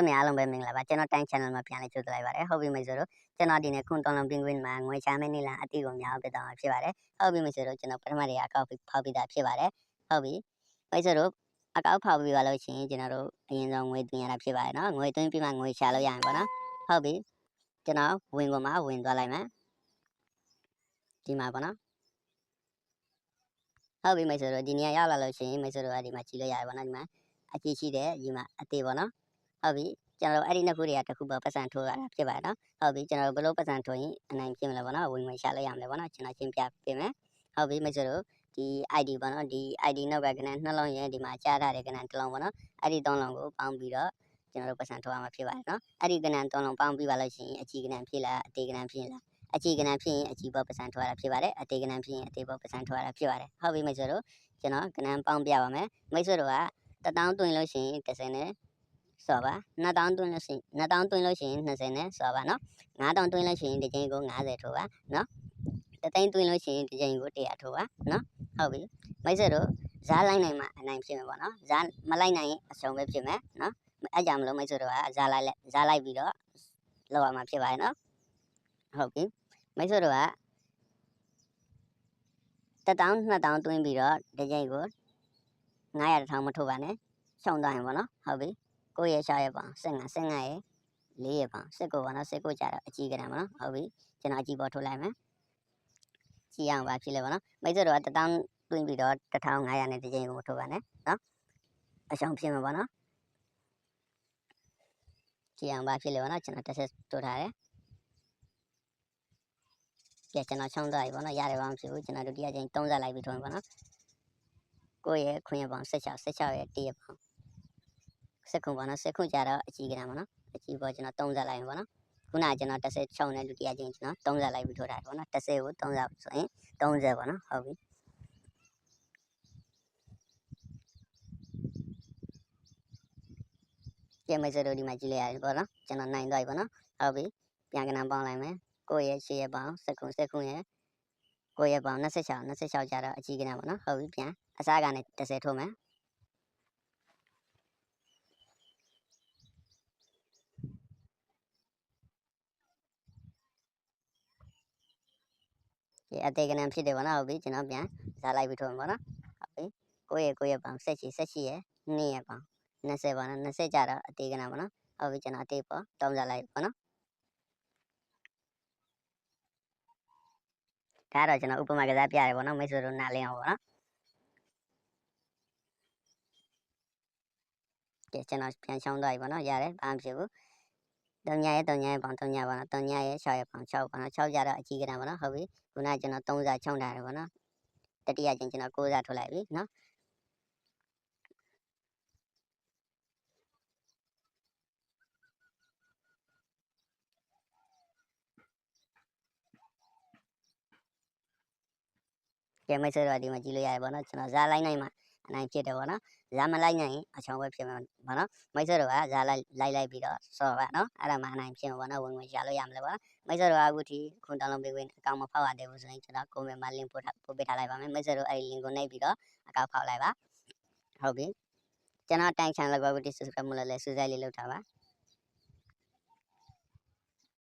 သမီးအားလုံးပဲမင်္ဂလာပါကျွန်တော်တိုင်း channel မှာပြန်လည်ကြိုဆိုလိုက်ပါတယ်ဟုတ်ပြီမိတ်ဆွေတို့ကျွန်တော်ဒီနေ့ခွန်တော်လုံးပင်ကွင်းမှာငွေချမ်းမင်းနေလားအတိကိုများအောင်ပြတော့မှာဖြစ်ပါတယ်ဟုတ်ပြီမိတ်ဆွေတို့ကျွန်တော်ပထမတည်းအကောက်ဖောက်ပြီးသားဖြစ်ပါတယ်ဟုတ်ပြီမိတ်ဆွေတို့အကောက်ဖောက်ပြီးပါလို့ရှိရင်ကျွန်တော်တို့အရင်ဆုံးငွေသွင်းရတာဖြစ်ပါတယ်နော်ငွေသွင်းပြီးမှငွေချလို့ရရင်ပေါ့နော်ဟုတ်ပြီကျွန်တော်ဝင်ကုန်မှာဝင်သွားလိုက်မယ်ဒီမှာပေါ့နော်ဟုတ်ပြီမိတ်ဆွေတို့ဒီနေရာရောက်လာလို့ရှိရင်မိတ်ဆွေတို့ကဒီမှာကြည့်လို့ရတယ်ပေါ့နော်ဒီမှာအကြည့်ရှိတယ်ဒီမှာအသေးပေါ့နော်ဟုတ်ပြီကျွန်တော်အဲ့ဒီနှစ်ခုတွေကတစ်ခုပေါ်ပတ်စံထိုးရတာဖြစ်ပါတယ်နော်ဟုတ်ပြီကျွန်တော်ဘယ်လိုပတ်စံထိုးရင်အနိုင်ဖြစ်မလဲပေါ့နော်ဝင်ငွေရှာလို့ရမလဲပေါ့နော်ကျွန်တော်ရှင်းပြပေးမယ်ဟုတ်ပြီမိတ်ဆွေတို့ဒီ ID ပေါ့နော်ဒီ ID နောက်ကကဏ္ဍနှလုံးရဲ့ဒီမှာကြားထားတဲ့ကဏ္ဍတစ်လုံးပေါ့နော်အဲ့ဒီသုံးလုံးကိုပေါင်းပြီးတော့ကျွန်တော်တို့ပတ်စံထိုးရမှာဖြစ်ပါတယ်နော်အဲ့ဒီကဏ္ဍသုံးလုံးပေါင်းပြီးပါလို့ရှိရင်အကြည့်ကဏ္ဍဖြစ်လားအသေးကဏ္ဍဖြစ်လားအကြည့်ကဏ္ဍဖြစ်ရင်အကြည့်ပေါ်ပတ်စံထိုးရတာဖြစ်ပါတယ်အသေးကဏ္ဍဖြစ်ရင်အသေးပေါ်ပတ်စံထိုးရတာဖြစ်ပါတယ်ဟုတ်ပြီမိတ်ဆွေတို့ကျွန်တော်ကဏ္ဍပေါင်းပြပါမယ်မိတ်ဆွေတို့က1000တွင်လို့ရှိရင်30နဲ့စောပါ2000တွင်လို့ရှိရင်2000တွင်လို့ရှိရင်20နဲ့စောပါနော်9000တွင်လို့ရှိရင်ဒီချိန်ကို90ထိုးပါနော်တသိန်းတွင်လို့ရှိရင်ဒီချိန်ကို100ထိုးပါနော်ဟုတ်ပြီမိတ်ဆွေတို့ဇားလိုက်နိုင်မှအနိုင်ဖြစ်မယ်ပေါ့နော်ဇားမလိုက်နိုင်ရင်အရှုံးပဲဖြစ်မယ်နော်အဲ့ကြောင့်မလို့မိတ်ဆွေတို့ကဇားလိုက်ပြီးတော့လောက်ရမှာဖြစ်ပါတယ်နော်ဟုတ်ပြီမိတ်ဆွေတို့က1000 2000တွင်းပြီးတော့ဒီချိန်ကို900 1000မထိုးပါနဲ့ရှုံးသွားရင်ပေါ့နော်ဟုတ်ပြီ9ရဲ့6ရဲ့ပေါင်15ရဲ့4ရဲ့ပေါင်19ပေါ့နော်19ကြတော့အကြီးကဏ္ဍပေါ့နော်ဟုတ်ပြီကျွန်တော်အကြီးပေါ်ထိုးလိုက်မယ်ကြည့်အောင်ပါဖြစ်လဲပေါ့နော်မိတ်ဆွေတို့က1000တွင်းပြီးတော့1500နဲ့ဒီချိန်ကိုမထိုးပါနဲ့နော်အရှုံးဖြစ်မှာပေါ့နော်ကြည့်အောင်ပါဖြစ်လဲပေါ့နော်ကျွန်တော်တစ်ဆက်ထိုးထားတယ်ကဲကျွန်တော်ချောင်းသွားပြီပေါ့နော်ရတယ်ဘာမှဖြစ်ဘူးကျွန်တော်ဒုတိယချိန်30လိုက်ပြီးထိုးမယ်ပေါ့နော်9ရဲ့ခွင့်ရပေါင်16ရဲ့1ရဲ့ပေါင်19ပေါ့နော်19ကြတော့အကြီးကဏ္ဍပေါ့နော်အကြီးပေါ်ကျွန်တော်30လိုက်ပြီပေါ့နော်ခုနကကျွန်တော်10ချုံနဲ့ဒုတိယချိန်ကျွန်တော်30လိုက်ပြီးထိုးထားတယ်ပေါ့နော်10ကို30ဆိုရင်30ပေါ့နော်ဟုတ်ပြီကဲမိတ်ဆွေတို့ဒီမှာကြည့်လိုက်ရတယ်ပေါ့နော်ကျွန်တော်နိုင်သွားပြီပေါ့နော်ဟုတ်ပြီပြန်ကဏ္ဍပေါင်းလိုက်မယ်9ရဲ့8ရဲ့ပေါင်19ရဲ့9ရဲ့ပေါင်26ကြတော့အကြီးကဏ္ဍပေါ့နော်ဟုတ်ပြီပြန်အစားကနေ10ထိုးမယ်အသေးကဏ္ဍဖြစ်တယ်ပေါ့နော်ဟုတ်ပြီကျွန်တော်ပြန်ဇာလိုက်ပြီးထိုးမယ်ပေါ့နော်ဟုတ်ပြီ9ရဲ့ပေါင်18ရဲ့2ရဲ့ပေါင်20ပေါ့နော်20ကြတော့အသေးကဏ္ဍပေါ့နော်ဟုတ်ပြီကျွန်တော်အသေးပေါ်30လိုက်ပေါ့နော်ဒါတော့ကျွန်တော်ဥပမာကစားပြရတယ်ပေါ့နော်မိတ်ဆွေတို့နားလည်အောင်ပေါ့နော်ကဲကျွန်တော်ပြန်ချောင်းသွားပြီပေါ့နော်ရတယ်ဘာမှဖြစ်ဘူး3ရဲ့ပေါင်3ပေါ့နော်3ရဲ့6ရဲ့ပေါင်6ပေါ့နော်6ကြတော့အကြီးကဏ္ဍပေါ့နော်ဟုတ်ပြီခုနကကျွန်တော်3စားချုံထားတယ်ပေါ့နော်တတိယချင်းကျွန်တော်9စားထုတ်လိုက်ပြီနော်ကဲမိတ်ဆွေတို့ဒီမှာကြည့်လို့ရတယ်ပေါ့နော်ကျွန်တော်ဇာလိုက်နိုင်မှာအနိုင်ဖြစ်တယ်ပေါ့နော်ဇာမလိုက်နိုင်ရင်အချောင်းပဲဖြစ်မှာပေါ့နော်မိတ်ဆွေတို့ကဇာလိုက်ပြီးတော့စောပါနော်အဲ့ဒါမှအနိုင်ဖြစ်မှာပေါ့နော်ဝင်ရှာလို့ရမလဲပေါ့နော်မိတ်ဆွေတို့ကအခုထိခွန်တောင်းလုံးပေးဝင်အကောင့်မဖောက်ရသေးဘူးဆိုရင်ကျွန်တော်ကိုယ်မှာ link ပို့ပေးထားလိုက်ပါမယ်မိတ်ဆွေတို့အဲ့ဒီ link ကိုနှိပ်ပြီးတော့အကောင့်ဖောက်လိုက်ပါဟုတ်ပြီကျွန်တော်တိုင်း channel ကိုအခုထိ subscribe မလုပ်လဲစူးစိုက်လေးလုပ်ထားပါ